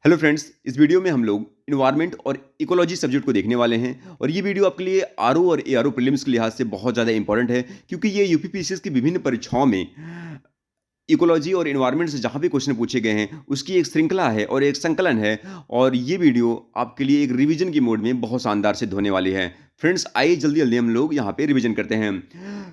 Hello friends, इस video में हम लोग इन्वायरमेंट और इकोलॉजी सब्जेक्ट को देखने वाले हैं और ये वीडियो आपके लिए आरओ और एआरओ प्रीलिम्स के लिहाज से बहुत ज़्यादा इंपॉर्टेंट है क्योंकि ये यूपीपीसीएस की विभिन्न परीक्षाओं में इकोलॉजी और इन्वायरमेंट से जहाँ भी क्वेश्चन पूछे गए हैं उसकी एक श्रृंखला है और एक संकलन है और ये वीडियो आपके लिए एक रिवीजन की मोड में बहुत शानदार सिद्ध होने वाली है। फ्रेंड्स आइए जल्दी जल्दी हम लोग यहाँ पे रिवीजन करते हैं।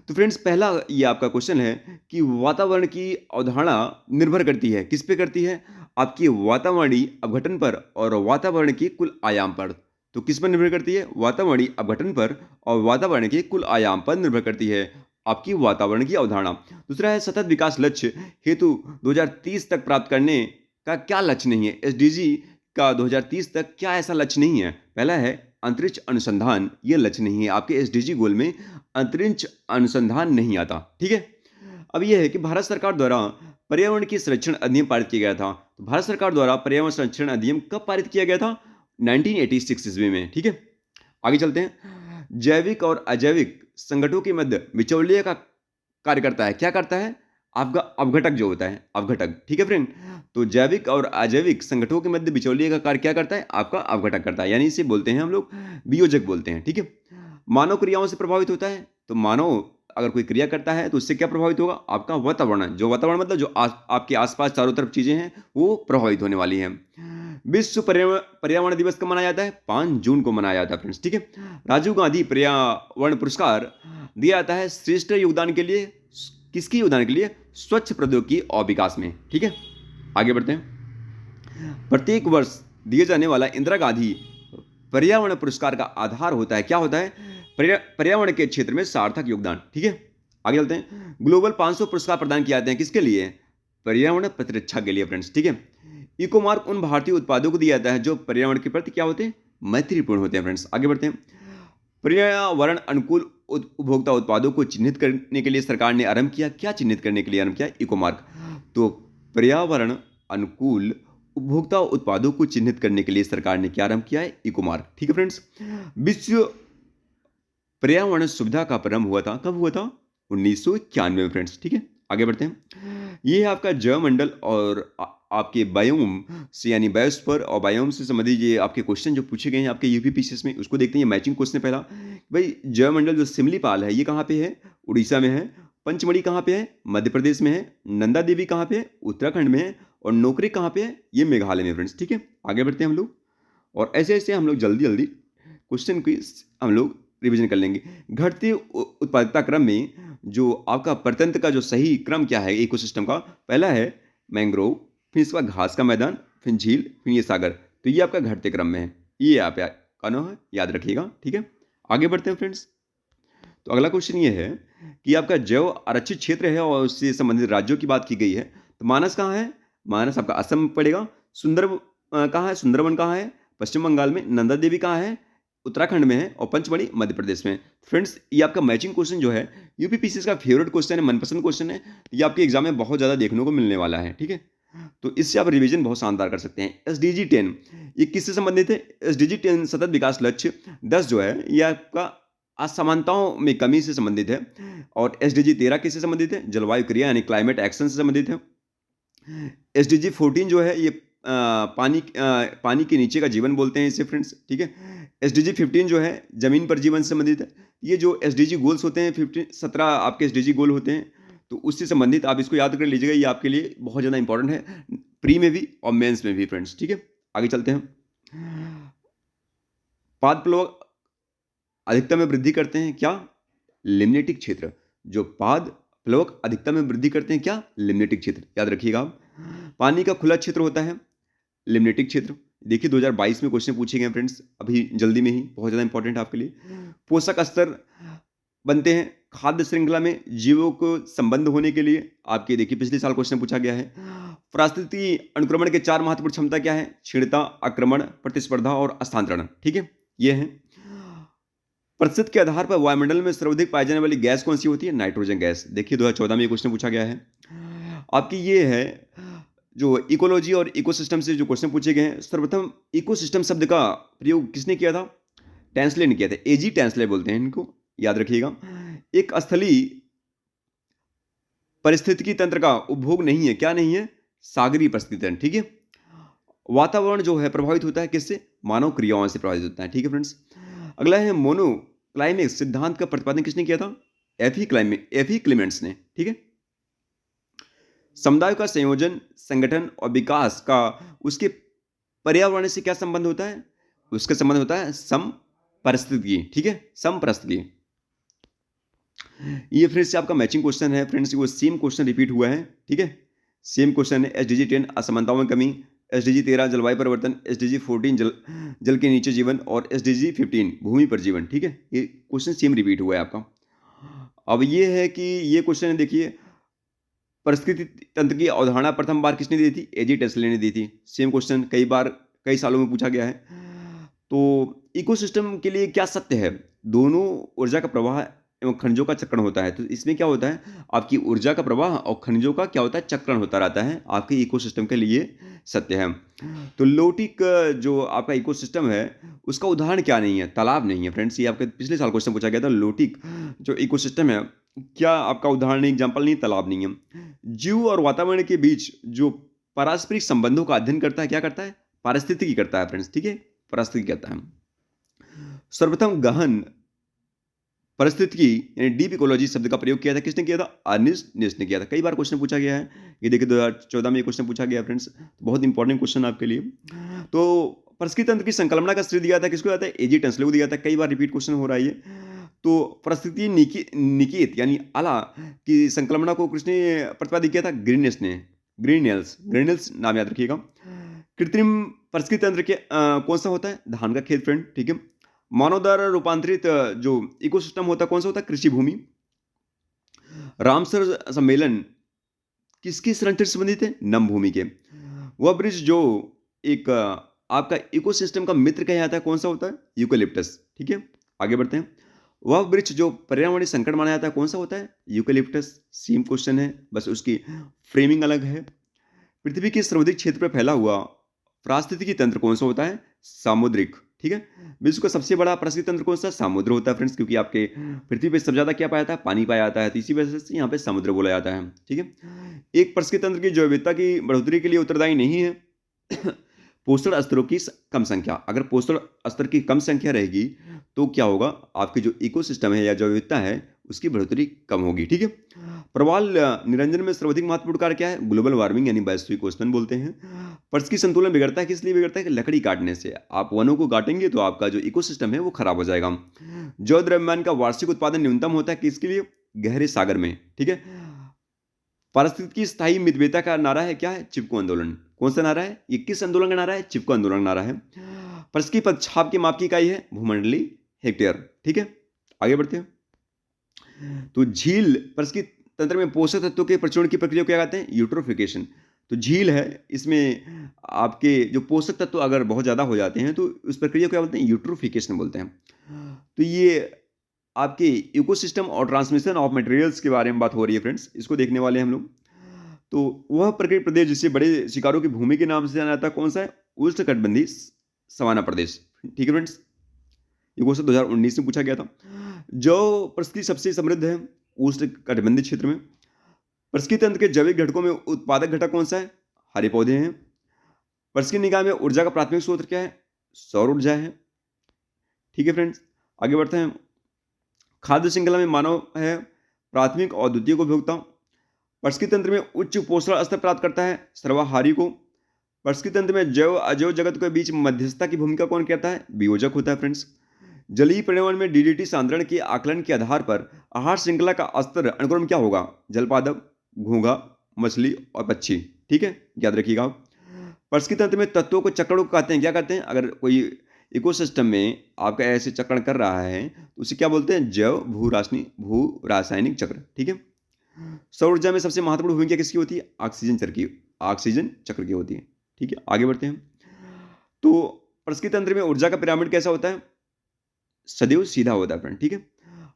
तो फ्रेंड्स पहला ये आपका क्वेश्चन है कि वातावरण की अवधारणा निर्भर करती है किस पे करती है? आपकी वातावरणीय अपघटन पर और वातावरण के कुल आयाम पर। तो किस पर निर्भर करती है? वातावरणीय अपघटन पर और वातावरण के कुल आयाम पर निर्भर करती है आपकी वातावरण की अवधारणा। दूसरा है सतत विकास लक्ष्य हेतु 2030 तक प्राप्त करने का क्या लक्ष्य नहीं है? एसडीजी का 2030 तक क्या ऐसा लक्ष्य नहीं है? पहला है अंतरिक्ष अनुसंधान, ये लक्ष्य नहीं है आपके एसडीजी गोल में, अंतरिक्ष अनुसंधान नहीं आता। ठीक है। अब यह है कि भारत सरकार द्वारा पर्यावरण की संरक्षण अधिनियम पारित किया गया था। तो भारत सरकार द्वारा पर्यावरण संरक्षण अधिनियम कब पारित किया गया था? 1986 ईस्वी में। ठीक है। आगे चलते हैं। जैविक और अजैविक संगठनों के मध्य बिचौलिए का कार्य करता है। क्या करता है? आपका अवघटक जो होता है, अवघटक। ठीक है फ्रेंड। तो जैविक और अजैविक संगठनों के मध्य बिचौलिए का कार्य क्या करता है? आपका अवघटक करता है, यानी इसे बोलते हैं हम लोग वियोजक बोलते हैं। ठीक है। मानव क्रियाओं से प्रभावित होता है। तो मानव अगर कोई क्रिया करता है तो उससे क्या प्रभावित होगा? आपका वातावरण। जो वातावरण मतलब जो आपके आसपास चारों तरफ चीजें हैं वो प्रभावित होने वाली हैं। विश्व पर्यावरण दिवस कब मनाया जाता है? 5 जून को मनाया जाता है फ्रेंड्स। ठीक है। राजीव गांधी पर्यावरण पुरस्कार दिया जाता है श्रेष्ठ योगदान के लिए। किसकी योगदान के लिए? स्वच्छ प्रौद्योगिकी और विकास में। ठीक है। आगे बढ़ते हैं। प्रत्येक वर्ष दिए जाने वाला इंदिरा गांधी पर्यावरण पुरस्कार का आधार होता है। क्या होता है? पर्यावरण के क्षेत्र में सार्थक योगदान। ठीक है। आगे चलते हैं। ग्लोबल 500 पुरस्कार प्रदान किए जाते हैं किसके लिए? पर्यावरण प्रतिरक्षा के लिए फ्रेंड्स। ठीक है। इको मार्क उन भारतीय उत्पादों को दिया जाता है जो पर्यावरण के प्रति क्या होते हैं? मैत्रीपूर्ण होते हैं फ्रेंड्स। आगे बढ़ते हैं। पर्यावरण अनुकूल उपभोक्ता उत्पादों को चिन्हित करने के लिए सरकार ने आरंभ किया। क्या चिन्हित करने के लिए आरंभ किया? Eco mark. तो पर्यावरण अनुकूल उपभोक्ता उत्पादों को चिन्हित करने के लिए सरकार ने क्या आरंभ किया है? Eco mark. ठीक है फ्रेंड्स। विश्व पर्यावरण सुविधा का प्रारंभ हुआ था। कब हुआ था? 1991 में फ्रेंड्स। ठीक है। आगे बढ़ते हैं। ये है आपका जैवमंडल और आपके बायोम से यानी बायोस्फीयर और बायोम से संबंधित ये आपके क्वेश्चन जो पूछे गए हैं आपके यूपीपीसीएस में, उसको देखते हैं। ये मैचिंग क्वेश्चन है पहला। भाई जैवमंडल जो सिमलीपाल है ये कहाँ पे है? उड़ीसा में है। पंचमढ़ी कहाँ पे है? मध्य प्रदेश में है। नंदा देवी कहाँ पे है? उत्तराखंड में है। और नोकरी कहाँ पे है? ये मेघालय में फ्रेंड्स। ठीक है। आगे बढ़ते हैं हम लोग और ऐसे ऐसे हम लोग जल्दी जल्दी क्वेश्चन की हम लोग रिवीजन कर लेंगे। घटते उत्पादकता क्रम में जो आपका परतंत्र का जो सही क्रम क्या है इकोसिस्टम का? पहला है मैंग्रोव, फिर इसका घास का मैदान, फिर झील, फिर ये सागर। तो ये आपका घटते क्रम में है। ये आप कानो है, याद रखिएगा। ठीक है। आगे बढ़ते हैं फ्रेंड्स। तो अगला क्वेश्चन ये है कि आपका जैव आरक्षित क्षेत्र है और उससे संबंधित राज्यों की बात की गई है। तो मानस कहाँ है? मानस आपका असम में पड़ेगा। कहाँ है? सुंदरवन कहाँ है? पश्चिम बंगाल में। नंदा देवी कहाँ है? उत्तराखंड में है। और पंचमढ़ी मध्य प्रदेश में। फ्रेंड्स ये आपका मैचिंग क्वेश्चन जो है यूपीपीसीएस का फेवरेट क्वेश्चन है, मनपसंद क्वेश्चन है। ये आपके एग्जाम में बहुत ज़्यादा देखने को मिलने वाला है। ठीक है। तो इससे आप रिवीजन बहुत शानदार कर सकते हैं। एसडीजी 10 ये किससे संबंधित है? एसडीजी 10 सतत विकास लक्ष्य 10 जो है ये आपका असमानताओं में कमी से संबंधित है। और एसडीजी 13 किससे संबंधित है? जलवायु क्रिया यानी क्लाइमेट एक्शन से संबंधित है। एसडीजी 14 जो है ये पानी के नीचे का जीवन बोलते हैं इसे फ्रेंड्स। ठीक है। एसडीजी 15 जो है जमीन पर जीवन से संबंधित है। ये जो एसडीजी गोल्स होते हैं 17 आपके एसडीजी गोल होते हैं तो उससे संबंधित आप इसको याद कर लीजिएगा। ये आपके लिए बहुत ज़्यादा इंपॉर्टेंट है, प्री में भी और मेंस में भी फ्रेंड्स। ठीक है। आगे चलते हैं। पाद प्लवक अधिकता में वृद्धि करते हैं क्या? लिम्नेटिक क्षेत्र। जो पाद प्लवक अधिकता में वृद्धि करते हैं क्या? लिम्नेटिक क्षेत्र। याद रखिएगा आप। पानी का खुला क्षेत्र होता है लिम्नेटिक क्षेत्र। देखिए 2022 में क्वेश्चन पूछे गए फ्रेंड्स, अभी जल्दी में ही, बहुत ज़्यादा इंपॉर्टेंट है आपके लिए। पोषक स्तर बनते हैं खाद्य श्रृंखला में जीवों को संबंध होने के लिए। आपके देखिए पिछले साल क्वेश्चन पूछा गया है। पारिस्थितिकी अनुक्रमण के 4 महत्वपूर्ण क्षमता क्या है? क्षीणता, आक्रमण, प्रतिस्पर्धा और स्थानांतरण। ठीक है। ये है। प्रतिशत के आधार पर वायुमंडल में सर्वाधिक पाई जाने वाली गैस कौन सी होती है? Nitrogen gas. देखिए 2014 में ये क्वेश्चन पूछा गया है। आपकी ये है जो इकोलॉजी और इकोसिस्टम से जो क्वेश्चन पूछे गए हैं। सर्वप्रथम इकोसिस्टम शब्द का प्रयोग किसने किया था? टेंसले ने किया था। एजी टेंसले बोलते हैं इनको, याद रखिएगा। एक स्थलीय परिस्थितिकी तंत्र का उपभोग नहीं है। क्या नहीं है? सागरीय परिस्थिति तंत्र। ठीक है। वातावरण जो है प्रभावित होता है किससे? मानव क्रियाओं से प्रभावित होता है। ठीक है फ्रेंड्स। अगला है मोनोक्लाइमेक्स सिद्धांत का प्रतिपादन किसने किया था? एफ ई क्लेमेंट्स ने। ठीक है। समुदाय का संयोजन, संगठन और विकास का उसके पर्यावरण से क्या संबंध होता है? उसका संबंध होता है समपरिस्थिति। ठीक है, समपरिस्थिति। ये फ्रेंड्स आपका मैचिंग क्वेश्चन है फ्रेंड्स, वो सेम क्वेश्चन रिपीट हुआ है। ठीक है, सेम क्वेश्चन है। एसडीजी 10 असमानताओं में कमी, एसडीजी 13 जलवायु परिवर्तन, एसडीजी 14 जल के नीचे जीवन और एसडीजी 15 भूमि पर जीवन। ठीक है, ये क्वेश्चन सेम रिपीट हुआ है आपका। अब ये है कि ये क्वेश्चन देखिए, परिस्थिति तंत्र की अवधारणा प्रथम बार किसने दी थी? एजी टेस्ले ने दी थी। सेम क्वेश्चन कई बार कई सालों में पूछा गया है। तो इकोसिस्टम के लिए क्या सत्य है? दोनों ऊर्जा का प्रवाह एवं खनिजों का चक्रण होता है। तो इसमें क्या होता है, आपकी ऊर्जा का प्रवाह और खनिजों का क्या होता है, चक्रण होता रहता है, आपके इकोसिस्टम के लिए सत्य है। तो लोटिक जो आपका इकोसिस्टम है उसका उदाहरण क्या नहीं है? तालाब नहीं है फ्रेंड्स। ये आपके पिछले साल क्वेश्चन पूछा गया था। लोटिक जो इकोसिस्टम है क्या आपका उदाहरण नहीं, एग्जाम्पल नहीं, तालाब नहीं है। जीव और वातावरण के बीच जो पारस्परिक संबंधों का अध्ययन करता है, क्या करता है? पारिस्थितिकी करता है फ्रेंड्स। ठीक है, पारिस्थितिकी करता है। सर्वप्रथम गहन परिस्थितिकी यानी डीप इकोलॉजी शब्द का प्रयोग किया था, किसने किया था? अर्नेस्ट निस ने किया था। कई बार क्वेश्चन पूछा गया है। ये देखिए 2014 में ये क्वेश्चन पूछा गया फ्रेंड्स, बहुत इंपॉर्टेंट क्वेश्चन आपके लिए। तो परिस्थिति तंत्र की संकल्पना का श्रेय दिया था किसको? दिया था? एजी टेस्ले को दिया था। कई बार रिपीट क्वेश्चन हो रहा है ये। तो परिस्थिति निकेत यानी आला की संकल्पना को किसने प्रतिपादित किया था? ग्रीनियस ने। ग्रीनियल्स नाम याद रखिएगा। कृत्रिम परिस्थिति तंत्र के कौन सा होता है? धान का खेत फ्रेंड। ठीक है। मानव द्वारा रूपांतरित जो इकोसिस्टम होता है कौन सा होता है? कृषि भूमि। रामसर सम्मेलन किसकी संरक्षण से संबंधित है? नम भूमि के। वह वृक्ष जो एक आपका इकोसिस्टम का मित्र कहा जाता है कौन सा होता है? यूकेलिप्टस। ठीक है, आगे बढ़ते हैं। वह वृक्ष जो पर्यावरणीय संकट माना जाता है कौन सा होता है? यूकेलिप्टस। सेम क्वेश्चन है, बस उसकी फ्रेमिंग अलग है। पृथ्वी के सर्वाधिक क्षेत्र पर फैला हुआ पारिस्थितिकी तंत्र कौन सा होता है? सामुद्रिक। ठीक है, विश्व का सबसे बड़ा पारिस्थितिकी तंत्र कौन सा? समुद्र होता है फ्रेंड्स, क्योंकि आपके पृथ्वी पे सबसे ज्यादा क्या पाया जाता है? पानी पाया जाता है, तो इसी वजह से यहाँ पे समुद्र बोला जाता है। ठीक है, एक पारिस्थितिकी तंत्र की जैव विविधता की बढ़ोतरी के लिए उत्तरदायी नहीं है पोषण स्तरों की कम संख्या। अगर पोषण स्तर की कम संख्या रहेगी तो क्या होगा? आपके जो इकोसिस्टम है या जैव विविधता है उसकी बढ़ोतरी कम होगी। ठीक है, प्रवाल निरंजन में सर्वाधिक महत्वपूर्ण कार्य क्या है? ग्लोबल वार्मिंग यानी वैश्विक उष्णन बोलते हैं। परिस्थिति संतुलन बिगड़ता है, किस लिए बिगड़ता है? कि लकड़ी काटने से। आप वनों को काटेंगे तो आपका जो इकोसिस्टम है वो खराब हो जाएगा। जैव द्रव्यमान का वार्षिक उत्पादन न्यूनतम होता है किसके लिए? गहरे सागर में। ठीक है, पारिस्थितिकी स्थायी मितव्ययता का नारा है क्या है? चिपको आंदोलन। कौन सा नारा है? ये किस आंदोलन का नारा है? चिपको आंदोलन का नारा है। परिस्थितिकी पदछाप के माप की इकाई है भूमंडलीय हेक्टेयर। ठीक है, आगे बढ़ते हैं। तो झील परिस्थितिकी तंत्र में पोषक तत्वों के प्रचुरण की प्रक्रिया को क्या कहते हैं? यूट्रोफिकेशन। तो झील है, इसमें आपके जो पोषक तत्व अगर बहुत ज्यादा हो जाते हैं तो उस प्रक्रिया को क्या बोलते हैं? यूट्रोफिकेशन बोलते हैं। तो ये आपके इकोसिस्टम और ट्रांसमिशन ऑफ मटेरियल्स के बारे में बात हो रही है फ्रेंड्स, इसको देखने वाले हम लोग। तो वह प्रकृति प्रदेश जिसे बड़े शिकारों की भूमि के नाम से जाना जाता है कौन सा है? उष्णकटिबंधीय सवाना प्रदेश। ठीक है फ्रेंड्स, ये क्वेश्चन 2019 में पूछा गया था। जो परिस्थिति सबसे समृद्ध है उष्णकटिबंधीय क्षेत्र में। परिस्थिति तंत्र के जैविक घटकों में उत्पादक घटक कौन सा है? हरे पौधे हैं। परिस्थिति निकाय में ऊर्जा का प्राथमिक स्रोत क्या है? सौर ऊर्जा है। ठीक है फ्रेंड्स, आगे बढ़ते हैं। खाद्य श्रृंखला में मानव है प्राथमिक और द्वितीयक उपभोक्ता। परिस्थिति तंत्र में उच्च पोषण स्तर प्राप्त करता है सर्वाहारी को। परिस्थिति तंत्र में जैव अजैव जगत के बीच मध्यस्थता की भूमिका कौन करता है? वियोजक होता है फ्रेंड्स। जलीय पर्यावरण में डीडीटी सांद्रण के आकलन के आधार पर आहार श्रृंखला का स्तर अनुक्रम क्या होगा? जलपादप, घोंघा, मछली और पक्षी। ठीक है, याद रखिएगा। परिस्थिति तंत्र में तत्वों को चक्रण को कहते हैं, क्या कहते हैं? अगर कोई इकोसिस्टम में आपका ऐसे चक्रण कर रहा है तो उसे क्या बोलते हैं? जैव भू रासायनिक चक्र। ठीक है, सौर ऊर्जा में सबसे महत्वपूर्ण भूमिका किसकी होती है? ऑक्सीजन चक्र की होती है। ठीक है, आगे बढ़ते हैं। तो परिस्थिति तंत्र में ऊर्जा का पिरामिड कैसा होता है? सदैव सीधा होता है फ्रेंड। ठीक है,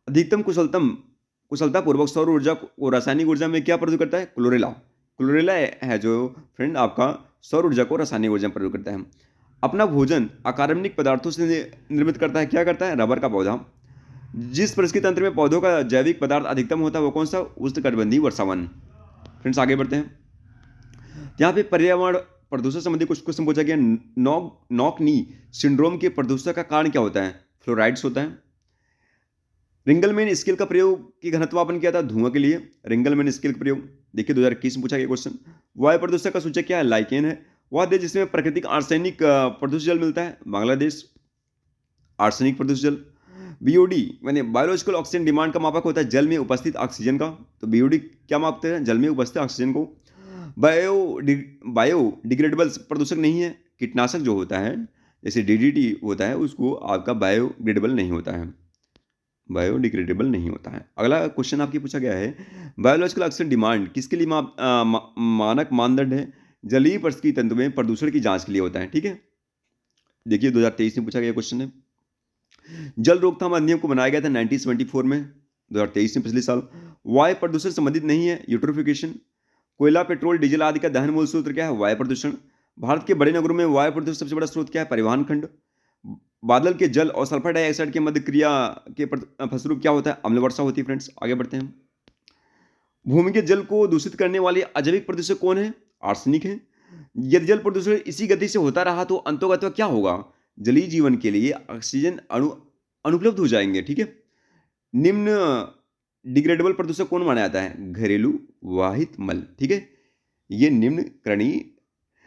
अधिकतम कुशलता पूर्वक सौर ऊर्जा को रासायनिक ऊर्जा में क्या प्रयोग करता है? क्लोरेला है जो फ्रेंड आपका सौर ऊर्जा को रासायनिक ऊर्जा में प्रयोग करता है। अपना भोजन अकार्बनिक पदार्थों से निर्मित करता है, क्या करता है? रबर का पौधा। जिस परिस्थिति तंत्र में पौधों का जैविक पदार्थ अधिकतम होता है वो कौन सा? उष्णकटिबंधीय वर्षावन। फ्रेंड्स आगे बढ़ते हैं। यहाँ पे प्रदूषण संबंधी कुछ क्वेश्चन पूछा गया। नॉक नी सिंड्रोम के प्रदूषण का कारण क्या होता है? फ्लोराइड्स होता है। रिंगलमैन स्केल का प्रयोग की घनत्वापन किया था धुआं के लिए। रिंगलमैन स्केल का प्रयोग देखिए 2021 में पूछा गया क्वेश्चन। वायु प्रदूषण का सूचक क्या है? लाइकेन है। वह देश जिसमें प्राकृतिक आर्सेनिक प्रदूषित जल मिलता है, बांग्लादेश। आर्सेनिक प्रदूषित जल। बीओडी यानी बायोलॉजिकल ऑक्सीजन डिमांड का मापक होता है जल में उपस्थित ऑक्सीजन का। तो बीओडी क्या मापते हैं? जल में उपस्थित ऑक्सीजन को। बायोडिग्रेडेबल प्रदूषक नहीं है। कीटनाशक जो होता है जैसे डीडीटी होता है उसको आपका बायोडिग्रेडेबल नहीं होता है, बायोडिग्रेडेबल नहीं होता है। अगला क्वेश्चन आपकी पूछा गया है, बायोलॉजिकल ऑक्सीजन डिमांड किसके लिए मानक मानदंड है? जलीय परिस्थिति तंत्र में प्रदूषण की जांच के लिए होता है। ठीक है, देखिए 2023 में पूछा गया क्वेश्चन है। जल रोकथाम अधिनियम को बनाया गया था 1974 में, 2023 में, पिछले साल। वायु प्रदूषण संबंधित नहीं है, यूट्रोफिकेशन। कोयला, पेट्रोल, डीजल आदि का दहन मूल सूत्र क्या है? वायु प्रदूषण। भारत के बड़े नगरों में वायु प्रदूषण सबसे बड़ा स्रोत क्या है? परिवहन खंड। बादल के जल और सल्फर डाइऑक्साइड के मध्य क्रिया के फलस्वरूप क्या होता है? अम्ल वर्षा होती है। फ्रेंड्स आगे बढ़ते हैं। भूमिगत जल को दूषित करने वाले अजैविक प्रदूषक कौन है? आर्सेनिक है। यदि जल प्रदूषण इसी गति से होता रहा तो अंततः क्या होगा? जलीय जीवन के लिए ऑक्सीजन अनुपलब्ध हो जाएंगे। ठीक है, निम्न डिग्रेडेबल प्रदूषक कौन माना जाता है? घरेलू वाहित मल। ठीक है, ये निम्न करणीय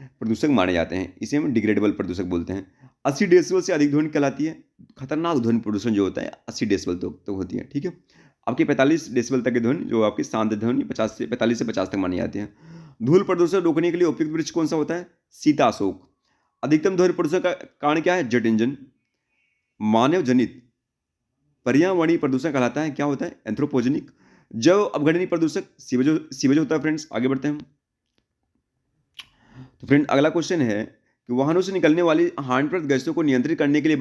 प्रदूषक माने जाते हैं, इसे हम डिग्रेडेबल प्रदूषक बोलते हैं। 80 डेसिबल से अधिक ध्वनि कहलाती है। खतरनाक ध्वनि प्रदूषण जो होता है 80 डेसिबल तक होती है। ठीक है, आपकी 45 डेसिबल तक की ध्वनि जो आपकी शांत ध्वनि 45 से 50 तक मानी जाती है। धूल प्रदूषण रोकने के लिए उपयुक्त वृक्ष कौन सा होता है? सीता अशोक। अधिकतम ध्वनि प्रदूषण का कारण क्या है? Jet engine. मानव जनित पर्यावरणीय प्रदूषण कहलाता है क्या होता है? एंथ्रोपोजेनिक। जैव अपघटनीय प्रदूषक सीवेज होता है। फ्रेंड्स आगे बढ़ते हैं। तो फ्रेंड अगला क्वेश्चन है कि वाहनों से निकलने वाली हानिकारक गैसों को नियंत्रित करने के लिए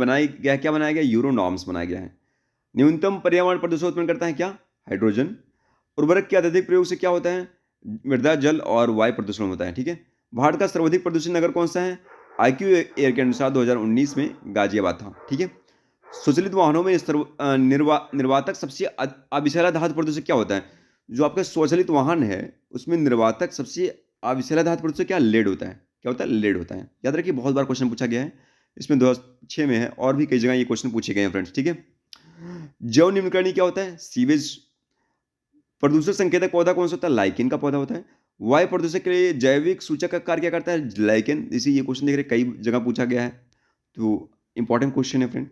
क्या बनाया गया? यूरो नॉर्म्स बनाया गया है। न्यूनतम पर्यावरण प्रदूषण उत्पन्न करता है क्या? हाइड्रोजन। उर्वरक के अत्यधिक प्रयोग से क्या होता है? मृदा, जल और वायु प्रदूषण होता है। ठीक है, भारत का सर्वाधिक प्रदूषित नगर कौन सा है? IQ एयर के अनुसार 2019 में गाजियाबाद था। ठीक है, स्वचालित वाहनों में निर्वातक सबसे अविषैला धातु प्रदूषक क्या होता है? जो आपका स्वचालित वाहन है उसमें निर्वातक सबसे अविषैला धातु प्रदूषक क्या? लेड होता है। क्या होता है? लेड होता है। याद रखिए, बहुत बार क्वेश्चन पूछा गया है, इसमें 2006 में है और भी कई जगह ये क्वेश्चन पूछे गए हैं। फ्रेंड्स ठीक है, जैव निम्नकरणीय क्या होता है? सीवेज। प्रदूषक संकेतक पौधा कौन सा होता है? लाइकेन का पौधा होता है। वायु प्रदूषक के लिए जैविक सूचक का कार्य क्या करता है? लाइकेन। इसी ये क्वेश्चन देख रहे कई जगह पूछा गया है, तो इंपॉर्टेंट क्वेश्चन है फ्रेंड।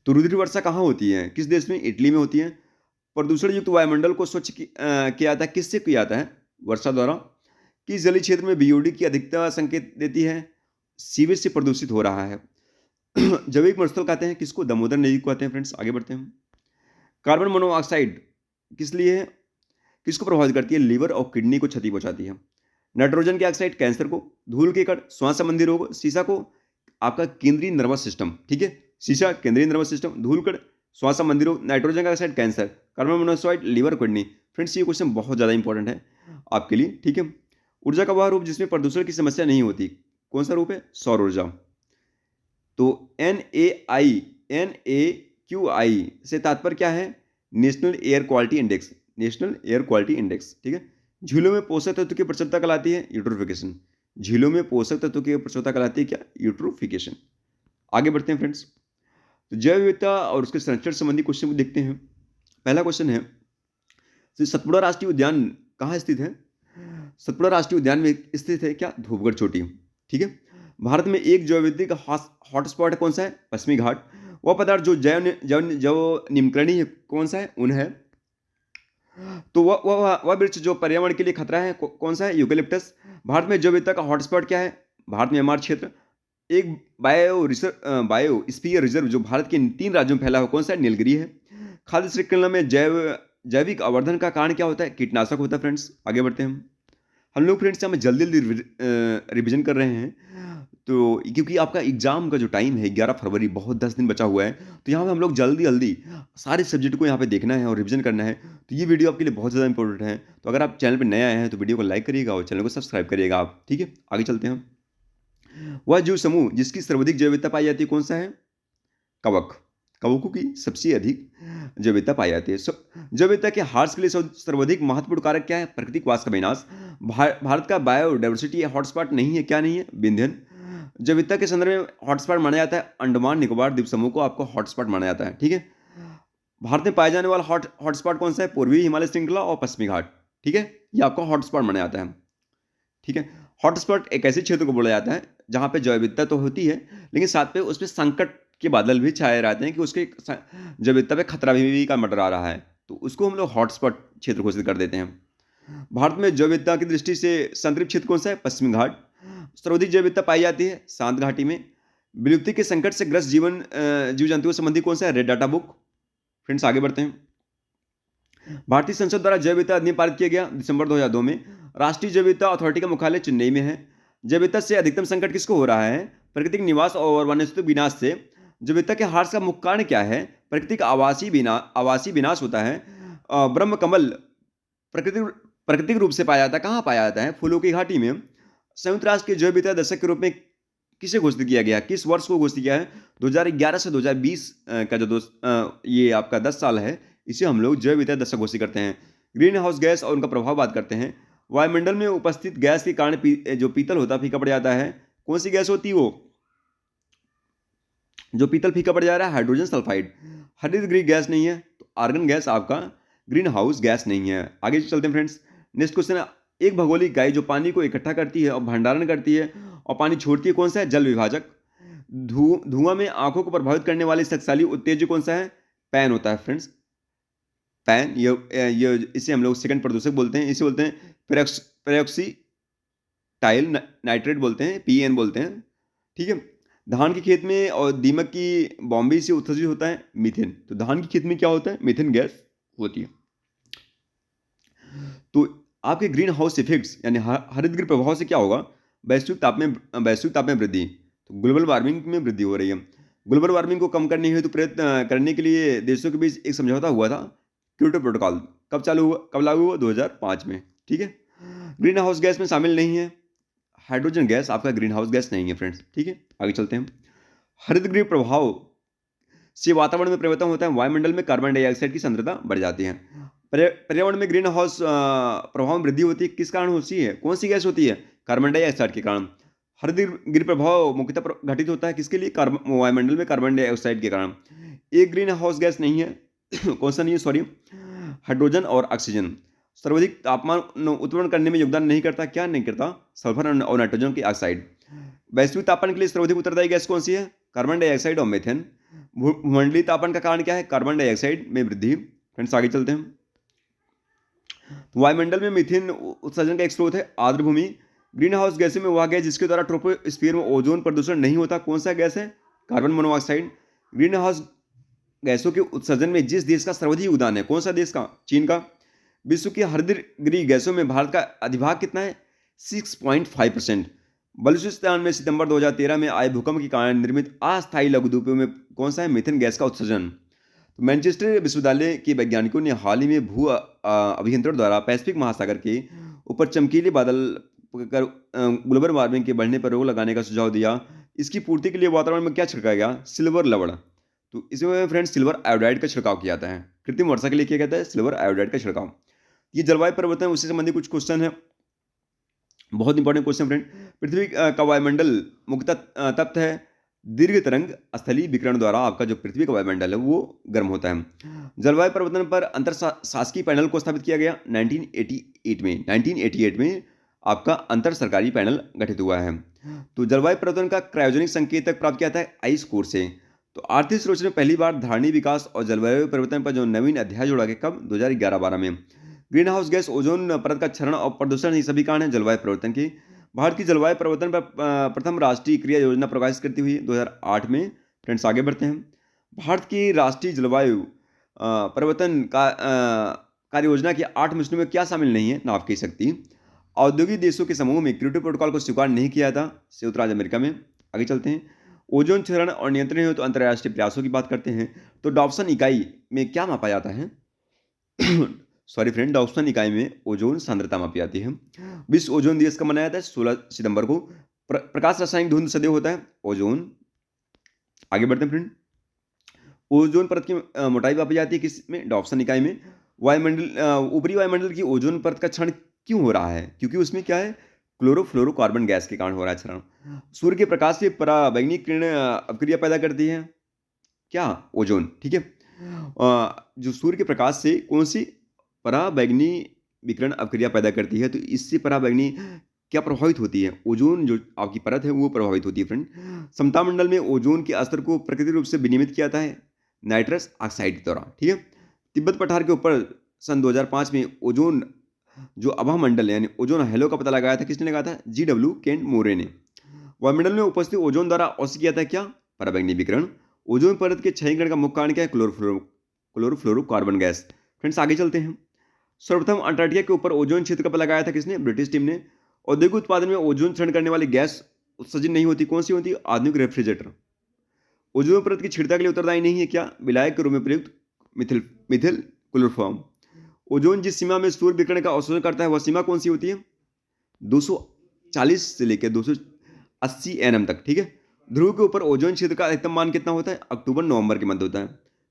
तो रुधिर वर्षा कहाँ होती है? किस देश में? इटली में होती है। प्रदूषण युक्त वायुमंडल को स्वच्छ किया जाता है, किससे किया जाता है? वर्षा द्वारा। किस जलीय क्षेत्र में बीओडी की अधिकता संकेत देती है? सीवेज से प्रदूषित हो रहा है। जैविक मरुस्थल कहते हैं किसको? दामोदर नदी को कहते हैं। फ्रेंड्स आगे बढ़ते हैं। कार्बन मोनोऑक्साइड किस लिए है? किसको प्रभावित करती है? लीवर और किडनी को क्षति पहुंचाती है। नाइट्रोजन के ऑक्साइड कैंसर को। धूल के कण श्वास संबंधी रोग। शीशा को आपका केंद्रीय नर्वस सिस्टम। ठीक है, शीशा केंद्रीय नर्वस सिस्टम। धूल कण श्वास संबंधी रोग। नाइट्रोजन का oxide cancer. Carbon monoxide liver, kidney. Friends ये क्वेश्चन बहुत ज़्यादा इंपॉर्टेंट है आपके लिए। ठीक है, ऊर्जा का वह रूप जिसमें प्रदूषण की समस्या नहीं होती, कौन सा रूप है? सौर ऊर्जा। तो NAQI से तात्पर्य क्या है? National air quality index. National air quality index. ठीक है, झीलों में पोषक तत्व की प्रचुरता कहलाती है यूट्रोफिकेशन। झीलों में पोषक तत्व की प्रचुरता कहलाती है क्या? यूट्रोफिकेशन। आगे बढ़ते हैं फ्रेंड्स। तो जैव विविधता और उसके संरक्षण संबंधी क्वेश्चन को देखते हैं। पहला क्वेश्चन है, तो सतपुड़ा राष्ट्रीय उद्यान कहाँ स्थित है? सतपुड़ा राष्ट्रीय उद्यान में स्थित है क्या? धूपगढ़ चोटी। ठीक है, भारत में एक जैव विविधता का हॉटस्पॉट है, कौन सा है? पश्चिमी घाट। वह पदार्थ जो जैव निम्नकरणीय है, कौन सा है? उन है। तो वह वृक्ष जो पर्यावरण के लिए खतरा है, कौन सा है? यूकेलिप्टस। भारत में जैव विविधता का हॉटस्पॉट क्या है? भारत म्यांमार क्षेत्र। एक बायोस्फीयर रिजर्व जो भारत के 3 राज्यों में फैला हुआ, कौन सा है? नीलगिरी है। खाद्य श्रृंखला में जैविक आवर्धन का कारण क्या होता है? कीटनाशक होता है। फ्रेंड्स आगे बढ़ते हैं हम लोग। फ्रेंड्स हम जल्दी रिवीजन कर रहे हैं, तो क्योंकि आपका एग्जाम का जो टाइम है 11 फरवरी, बहुत 10 दिन बचा हुआ है, तो यहाँ पे हम लोग जल्दी सारे सब्जेक्ट को यहाँ पे देखना है और रिवीजन करना है। तो ये वीडियो आपके लिए बहुत ज़्यादा इंपॉर्टेंट है। तो अगर आप चैनल पर नए आए हैं तो वीडियो को लाइक करिएगा और चैनल को सब्सक्राइब करिएगा आप। ठीक है, आगे चलते हैं। वह जीव समूह जिसकी सर्वाधिक जैव विविधता पाई जाती है, कौन सा है? कवक। कवकों की सबसे अधिक जैव विविधता पाई जाती है। जैव विविधता के ह्रास के लिए सर्वाधिक महत्वपूर्ण कारक क्या है? प्राकृतिक वास का विनाश। भारत का बायोडाइवर्सिटी हॉटस्पॉट नहीं है, क्या नहीं है? विंध्यन। जैव विविधता के संदर्भ में हॉटस्पॉट माना जाता है अंडमान निकोबार द्वीप समूह को, आपको हॉटस्पॉट माना जाता है, ठीक है। भारत में पाए जाने वाला हॉटस्पॉट कौन सा है? पूर्वी हिमालय श्रृंखला और पश्चिमी घाट, ठीक है, ये आपका हॉटस्पॉट माना जाता है, ठीक है। हॉटस्पॉट एक ऐसे क्षेत्र को बोला जाता है जहां पे जैव विविधता तो होती है, लेकिन साथ पे उसमें संकट के बादल भी छाए रहते हैं कि उसके जैव विविधता पे खतरा भी का मंडरा रहा है, तो उसको हम लोग हॉटस्पॉट क्षेत्र घोषित कर देते हैं। भारत में जैव विविधता की दृष्टि से संतृप्त क्षेत्र कौन सा है? पश्चिमी घाट। सर्वाधिक जैव विविधता पाई जाती है शांत घाटी में। विलुप्ति के संकट से ग्रस्त जीव जंतुओं संबंधी कौन सा है? Red data book. फ्रेंड्स आगे बढ़ते हैं। भारतीय संसद द्वारा जैव विविधता अधिनियम पारित किया गया दिसंबर 2002 में। राष्ट्रीय जैव विविधता अथॉरिटी का मुख्यालय चेन्नई में है। जैव विविधता से अधिकतम संकट किसको हो रहा है? प्राकृतिक निवास और वनस्पति विनाश से। जैव विविधता के ह्रास का मुख्य कारण क्या है? प्राकृतिक आवासीय विनाश होता है। ब्रह्म कमल प्राकृतिक रूप से पाया जाता है, कहाँ पाया जाता है? फूलों की घाटी में। संयुक्त राष्ट्र के जैव विविधता दशक के रूप में किसे घोषित किया गया? किस वर्ष को घोषित किया है? 2011 से 2020 का जो ये आपका 10 साल है, इसे हम लोग जैव विविधता दशक घोषित करते हैं। ग्रीन हाउस गैस और उनका प्रभाव बात करते हैं। वायुमंडल में उपस्थित गैस के कारण जो पीतल होता है फीका पड़ जाता है। कौन सी गैस होती है वो जो पीतल फीका पड़ जा रहा है? Hydrogen sulphide. हरित गृह गैस नहीं है, तो आर्गन गैस आपका ग्रीन हाउस गैस नहीं है। आगे चलते हैं फ्रेंड्स। नेक्स्ट क्वेश्चन है, एक भौगोलिक इकाई जो पानी को इकट्ठा करती है और भंडारण करती है और पानी छोड़ती है, कौन सा है? जल विभाजक। धुआं में आंखों को प्रभावित करने वाली शक्तिशाली उत्तेजक कौन सा है? पैन होता है फ्रेंड्स, पैन। ये इसे हम लोग सेकंड प्रदूषक बोलते हैं। इसे बोलते हैं पेरोक्सीटाइल नाइट्रेट बोलते हैं, PN बोलते हैं, ठीक है। धान के खेत में और दीमक की बॉम्बे से उत्सर्जित होता है मीथेन। तो धान के खेत में क्या होता है? मीथेन गैस होती है। तो आपके ग्रीन हाउस इफेक्ट्स यानी हरित गृह प्रभाव से क्या होगा? वैश्विक ताप में वृद्धि, तो ग्लोबल वार्मिंग में वृद्धि हो रही है। ग्लोबल वार्मिंग को कम करने हेतु प्रयत्न करने के लिए देशों के बीच एक समझौता हुआ था, क्योटो प्रोटोकॉल। कब लागू हुआ? 2005 में, ठीक है। ग्रीन हाउस गैस में शामिल नहीं है हाइड्रोजन गैस, आपका ग्रीन हाउस गैस नहीं है फ्रेंड्स, ठीक है। आगे चलते हैं। हरित गृह प्रभाव से वातावरण में परिवर्तन होता है। वायुमंडल में कार्बन डाइऑक्साइड की सांद्रता बढ़ जाती है। पर्यावरण में ग्रीन हाउस प्रभाव में वृद्धि होती है, किस कारण होती है? कौन सी गैस होती है? कार्बन डाइऑक्साइड के कारण। हरित गृह प्रभाव मुख्यतः घटित होता है किसके लिए? वायुमंडल में कार्बन डाइऑक्साइड के कारण। एक ग्रीन हाउस गैस नहीं है कौन सा नहीं है? सॉरी, हाइड्रोजन और ऑक्सीजन। सर्वाधिक तापमान उत्पन्न करने में योगदान नहीं करता, क्या नहीं करता? सल्फर और नाइट्रोजन की ऑक्साइड। वैश्विक तापमान के लिए सर्वाधिक उत्तरदायी गैस कौन सी है? कार्बन डाइऑक्साइड और मीथेन। भूमंडलीय तापमान का कारण क्या है? कार्बन डाइऑक्साइड में वृद्धि। फ्रेंड्स आगे चलते हैं। वायुमंडल में मीथेन उत्सर्जन का एक स्रोत है आर्द्र भूमि। ग्रीन हाउस गैसों में वह गैस जिसके द्वारा ट्रोपोस्फीयर में ओजोन प्रदूषण नहीं होता, कौन सा गैस है? Carbon monoxide. ग्रीन हाउस गैसों के उत्सर्जन में जिस देश का सर्वाधिक योगदान है, कौन सा देश का? चीन का। विश्व की हरित गृह गैसों में भारत का अधिभाग कितना है? 6.5%। बलूचिस्तान में सितंबर 2013 में आए भूकंप के कारण निर्मित अस्थायी लघुद्वीपों में कौन सा है? मीथेन गैस का उत्सर्जन। तो मैनचेस्टर विश्वविद्यालय के वैज्ञानिकों ने हाल ही में भू अभियंत्रण द्वारा पैसिफिक महासागर के ऊपर चमकीले बादल कर ग्लोबल वार्मिंग के बढ़ने पर रोक लगाने का सुझाव दिया। इसकी पूर्ति के लिए वातावरण में क्या छिड़का गया? सिल्वर लवण। तो इसमें फ्रेंड्स सिल्वर आयोडाइड का छिड़काव किया जाता है। कृत्रिम वर्षा के लिए किया जाता है सिल्वर आयोडाइड का छिड़काव। ये जलवायु परिवर्तन उससे संबंधित कुछ क्वेश्चन है, बहुत इंपॉर्टेंट क्वेश्चन फ्रेंड। पृथ्वी का वायुमंडल मुख्यतः तप्त है। दीर्घ तरंग स्थलीय विकिरण द्वारा आपका जो पृथ्वी का वायुमंडल है वो गर्म होता है। जलवायु परिवर्तन पर अंतर शासकीय पैनल को स्थापित किया गया 1988 में आपका अंतर सरकारी पैनल गठित हुआ है। तो जलवायु परिवर्तन का क्रायोजेनिक संकेतक प्राप्त किया जाता है आइस कोर से। तो आर्थिक सर्वेक्षण में पहली बार धारणी विकास और जलवायु परिवर्तन पर जो नवीन अध्याय जोड़ा गया, कब? 2011-12 में। ग्रीन हाउस गैस, ओजोन परत का क्षरण और प्रदूषण, ये सभी कारण है जलवायु परिवर्तन की। भारत की जलवायु परिवर्तन पर प्रथम राष्ट्रीय क्रिया योजना प्रकाशित करती हुई 2008 में। फ्रेंड्स आगे बढ़ते हैं। भारत की राष्ट्रीय जलवायु परिवर्तन का कार्य योजना की 8 मिशनों में क्या शामिल नहीं है? नाव की शक्ति। औद्योगिक देशों के समूह में क्योटो प्रोटोकॉल को स्वीकार नहीं किया था संयुक्त राज्य अमेरिका में। आगे चलते हैं। ओजोन क्षरण और नियंत्रण हो तो अंतर्राष्ट्रीय प्रयासों की बात करते हैं। तो डॉप्सन इकाई में क्या मापा जाता है? सॉरी फ्रेंड, डॉप्सन इकाई में ओजोन सांद्रता मापी जाती है। विश्व ओजोन दिवस कब मनाया जाता है? 16 सितंबर को। प्रकाश रासायनिक धुंध सदैव होता है ओजोन। आगे बढ़ते हैं फ्रेंड। ओजोन परत की मोटाई मापी जाती है किस में? डॉप्सन इकाई में। ऊपरी वायुमंडल की ओजोन परत का क्षरण क्यों हो रहा है? क्योंकि उसमें क्या है? क्लोरोफ्लोरोकार्बन गैस के कारण हो रहा है क्षरण। सूर्य के प्रकाश से पराबैंगनी किरण अपक्रिया पैदा करती है। क्या? ओजोन, ठीक है। जो सूर्य के प्रकाश से कौन-सी पराबैंगनी विकिरण अपक्रिया पैदा करती है, तो इससे पराबैंगनी क्या प्रभावित होती है? ओजोन जो आपकी परत है, वो प्रभावित होती है फ्रेंड। समतामंडल में ओजोन के स्तर को प्राकृतिक रूप से विनियमित किया जाता है नाइट्रस ऑक्साइड के द्वारा, ठीक है। तिब्बत पठार के ऊपर सन 2005 में ओजोन जो आभामंडल है, यानी ओजोन हैलो का पता लगाया था, किसने लगाया था? जी.डब्ल्यू. केंट मोरे ने। वायुमंडल में उपस्थित ओजोन द्वारा अवश्य किया था क्या? पराबैंगनी विकिरण। ओजोन परत के क्षयीकरण का मुख्य कारण क्या है? Chlorofluorocarbon gas. फ्रेंड्स आगे चलते हैं। सर्वप्रथम अंटार्कटिका के ऊपर ओजोन क्षेत्र का पता लगाया था किसने? ब्रिटिश टीम ने। औद्योगिक उत्पादन में ओजोन क्षरण करने वाली गैस उत्सर्जन नहीं होती, कौन सी होती? आधुनिक रेफ्रिजरेटर। ओजोन परत की छिड़ता के लिए उत्तरदायी नहीं है क्या? विलायक के रूप में प्रयुक्त मिथिल मिथिल क्लोरोफॉर्म। ओजोन जिस सीमा में सूर्य विकिरण का अवशोषण करता है, वह सीमा कौन सी होती है? 240 से लेकर 280 nm तक, ठीक है। ध्रुव के ऊपर ओजोन क्षेत्र का अधिकतम मान कितना होता है? अक्टूबर नवंबर के मध्य होता है।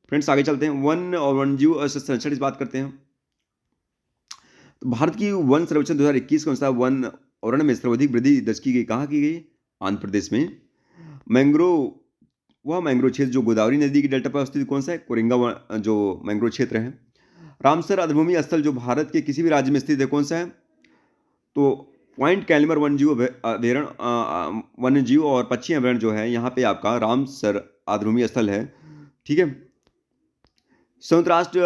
फ्रेंड्स आगे चलते हैं। वन और वन्यजीव संरक्षण की बात करते हैं। तो भारत की वन सर्वेक्षण 2021 के अनुसार वन अरण्य में सर्वाधिक वृद्धि दर्ज की गई, कहाँ की गई? आंध्र प्रदेश में। मैंग्रोव, वह मैंग्रोव क्षेत्र जो गोदावरी नदी की डेल्टा पर स्थित कौन सा है? कोरिंगा जो मैंग्रोव क्षेत्र है। रामसर आर्द्रभूमि स्थल जो भारत के किसी भी राज्य में स्थित है, कौन सा है? तो पॉइंट कैलमर वन्यजीव और पक्षी अभयारण्य जो है, यहाँ पे आपका रामसर आर्द्रभूमि स्थल है, ठीक है। संयुक्त राष्ट्र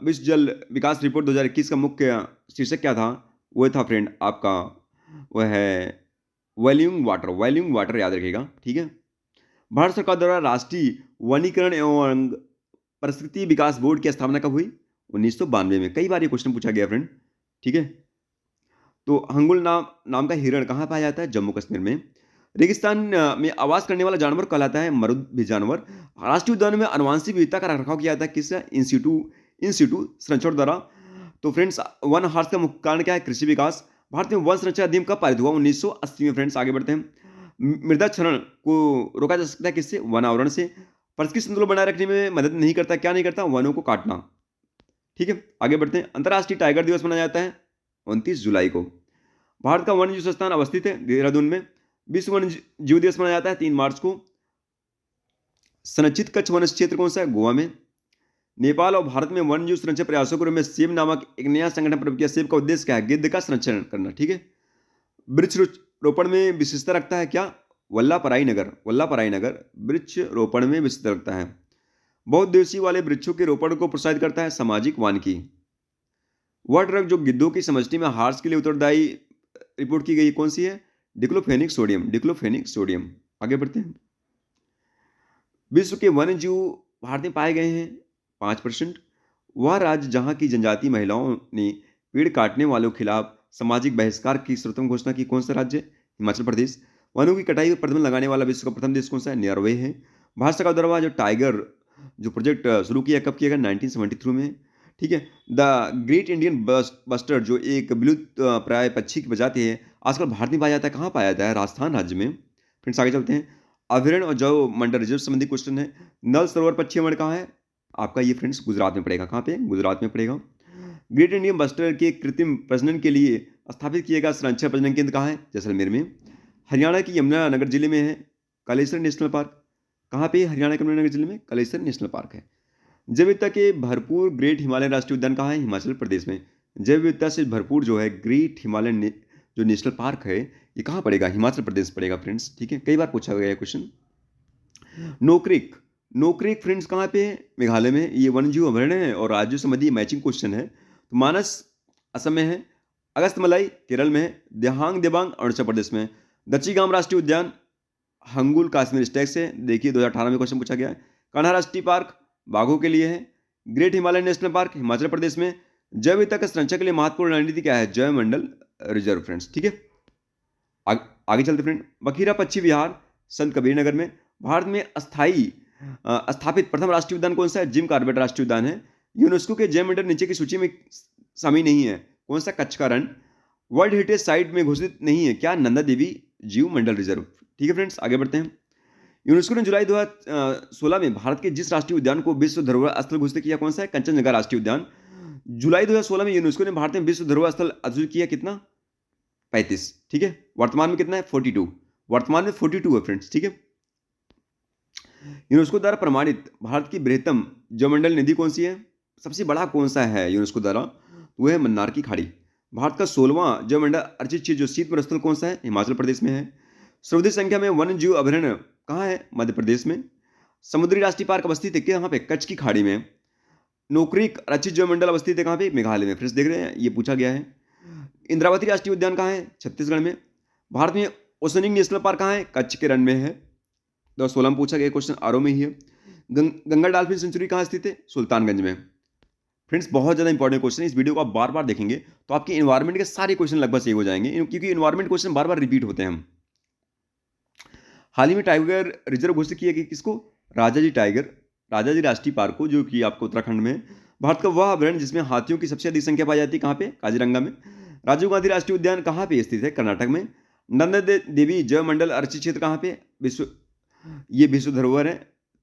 विश्व जल विकास रिपोर्ट 2021 का मुख्य शीर्षक क्या था? वो था फ्रेंड आपका, वह है वॉल्यूम वाटर, याद रखिएगा, ठीक है। भारत सरकार द्वारा राष्ट्रीय वनीकरण एवं परिस्थिति विकास बोर्ड की स्थापना कब हुई? 1992 में। कई बार ये क्वेश्चन पूछा गया फ्रेंड, ठीक है। तो हंगुल नाम का हिरण कहाँ पाया जाता है? जम्मू कश्मीर में। रेगिस्तान में आवास करने वाला जानवर कहलाता है मरुद जानवर। राष्ट्रीय उद्यान में आनुवांशिक विविधता का रखरखाव किया जाता है किस? इंस्टीट्यूट संरक्षण द्वारा। तो फ्रेंड्स वन हार्स का मुख्य कारण क्या है? कृषि विकास। भारत में वन संरक्षण अधिनियम कब पारित हुआ? 1980 में। फ्रेंड्स आगे बढ़ते हैं। मृदा क्षरण को रोका जा सकता है किससे? वन आवरण से। परिस्थिति संतुलन बनाए रखने में मदद नहीं करता, क्या नहीं करता? वनों को काटना, ठीक है। आगे बढ़ते हैं। अंतर्राष्ट्रीय टाइगर दिवस मनाया जाता है 29 जुलाई को। भारत का वन्य जीव संस्थान अवस्थित है देहरादून में। विश्व वन्य जीव दिवस मनाया जाता है 3 मार्च को। संरक्षित कच्छ वन क्षेत्र कौन सा है? गोवा में। नेपाल और भारत में वन्य जीव संरक्षण प्रयासों के रूप में सेब नामक एक नया संगठन प्रारंभ किया। सेब का उद्देश्य क्या है? गिद्ध का संरक्षण करना, ठीक है। वृक्ष रोपण में विशेषता रखता है क्या? वल्लापराई नगर वृक्ष रोपण में विशेषता रखता है। बहुउद्देशीय वाले वृक्षों के रोपण को प्रोत्साहित करता है सामाजिक वानिकी। वह ड्रग जो गिद्धों की समष्टि में हार्स के लिए उत्तरदायी रिपोर्ट की गई, कौन सी है? Diclofenac sodium. आगे बढ़ते हैं। विश्व के वन्य जीव भारत में पाए गए हैं 5%। वह राज्य जहां की जनजातीय महिलाओं ने पेड़ काटने वालों के खिलाफ सामाजिक बहिष्कार की सर्वोत्तम घोषणा की, कौन सा राज्य? हिमाचल प्रदेश। वनों की कटाई पर प्रतिबंध लगाने वाला विश्व का प्रथम देश कौन सा है? नॉर्वे है। भारत सरकार द्वारा जो टाइगर जो प्रोजेक्ट शुरू किया, कब किया गया? 1973 में, ठीक है। द ग्रेट इंडियन बस्टर्ड जो एक विलुप्त प्राय पक्षी की प्रजाति है, आजकल भारत में पाया जाता है। कहाँ पाया जाता है? राजस्थान राज्य में। फ्रेंड्स आगे चलते हैं। अभयारण्य और जैव मंडल रिजर्व संबंधी क्वेश्चन है। नल सरोवर पक्षी अभयारण्य कहाँ है? आपका ये फ्रेंड्स गुजरात में पड़ेगा। कहाँ पे? गुजरात में पड़ेगा। ग्रेट इंडियन बस्टर्ड के कृत्रिम प्रजनन के लिए स्थापित किया गया संरक्षण प्रजनन केंद्र कहाँ है? जैसलमेर में। हरियाणा की यमुनानगर जिले में है कालेसर नेशनल पार्क। कहाँ पे? हरियाणा के यमुनानगर जिले में कालेसर नेशनल पार्क है। जैव विविधता के भरपूर ग्रेट हिमालयन राष्ट्रीय उद्यान कहाँ है? हिमाचल प्रदेश में। जैव विविधता से भरपूर जो है ग्रेट हिमालयन जो नेशनल पार्क है, ये कहाँ पड़ेगा? हिमाचल प्रदेश पड़ेगा फ्रेंड्स, ठीक है। कई बार पूछा गया है क्वेश्चन। नोक्रेक फ्रेंड्स कहाँ पे है? मेघालय में। ये वन्यजीव अभयारण्य है और राज्य संबंधी मैचिंग क्वेश्चन है। तो मानस असम में है। अगस्तमलाई केरल में है। देबांग अरुणाचल प्रदेश में। दक्षिगाम राष्ट्रीय उद्यान हंगुल कश्मीर स्टेट से, देखिए 2018 में क्वेश्चन पूछा गया है। कान्हा राष्ट्रीय पार्क बाघों के लिए है। Great Himalayan national park Himachal Pradesh में। जैव विविधता के संरक्षण के लिए महत्वपूर्ण रणनीति क्या है? जैव मंडल रिजर्व। फ्रेंड्स ठीक है, आगे चलते फ्रेंड। बखीरा पक्षी विहार संत कबीर नगर में। भारत में स्थापित प्रथम राष्ट्रीय उद्यान कौन सा है? जिम कॉर्बेट राष्ट्रीय उद्यान है। यूनेस्को के जैव मंडल नीचे की सूची में शामिल नहीं है, कौन सा? कच्छ का रण। वर्ल्ड हेरिटेज साइट में घोषित नहीं है, क्या? नंदा देवी जीव मंडल रिजर्व। ठीक है फ्रेंड्स, आगे बढ़ते हैं। यूनेस्को ने जुलाई 2016 में भारत के जिस राष्ट्रीय उद्यान को विश्व धरोहर स्थल घोषित किया, कौन सा है? कंचनजंगा राष्ट्रीय उद्यान। जुलाई 2016 में यूनेस्को ने भारत में विश्व धरोहर स्थल घोषित किया, कितना? 35। ठीक है, वर्तमान में कितना है? 42। वर्तमान में 42 है फ्रेंड्स। ठीक है, यूनेस्को द्वारा प्रमाणित भारत की बृहत्तम जलमंडल नदी कौन सी है? सबसे बड़ा कौन सा है यूनेस्को द्वारा? वो है मन्नार की खाड़ी। भारत का 16वां जलमंडल अर्चित क्षेत्र जो शीत स्थल कौन सा है? हिमाचल प्रदेश में है। सर्वाधिक संख्या में वन्य जीव अभयारण्य कहाँ है? मध्य प्रदेश में। समुद्री राष्ट्रीय पार्क अवस्थित है कहाँ पे? कच्छ की खाड़ी में। नोकरेक अर्चित जलमंडल अवस्थित है कहाँ पे? मेघालय में। फ्रेंड्स देख रहे हैं, ये पूछा गया है। इंद्रावती राष्ट्रीय उद्यान कहाँ है? छत्तीसगढ़ में। भारत में ओशनिंग नेशनल पार्क कहाँ है? कच्छ के रण में है। 2016 में पूछा गया क्वेश्चन, आरओ में ही है। गंगा डॉल्फिन सेंचुरी कहाँ स्थित है? सुल्तानगंज में। फ्रेंड्स बहुत ज़्यादा इंपॉर्टेंट क्वेश्चन है, इस वीडियो को आप बार बार देखेंगे तो आपके इन्वायरमेंट के सारे क्वेश्चन लगभग सही हो जाएंगे, क्योंकि इन्वायरमेंट क्वेश्चन बार बार रिपीट होते हैं। हाल ही में टाइगर रिजर्व घोषित किया कि किसको? राजाजी टाइगर, राजाजी राष्ट्रीय पार्क को, जो कि आपको उत्तराखंड में है। भारत का वह अभयारण्य जिसमें हाथियों की सबसे अधिक संख्या पाई जाती है, कहाँ पे? काजीरंगा में। राजीव गांधी राष्ट्रीय उद्यान कहाँ पे स्थित है? कर्नाटक में। नंदा देवी जैव मंडल आरक्षित क्षेत्र कहाँ पे? ये विश्व धरोहर है।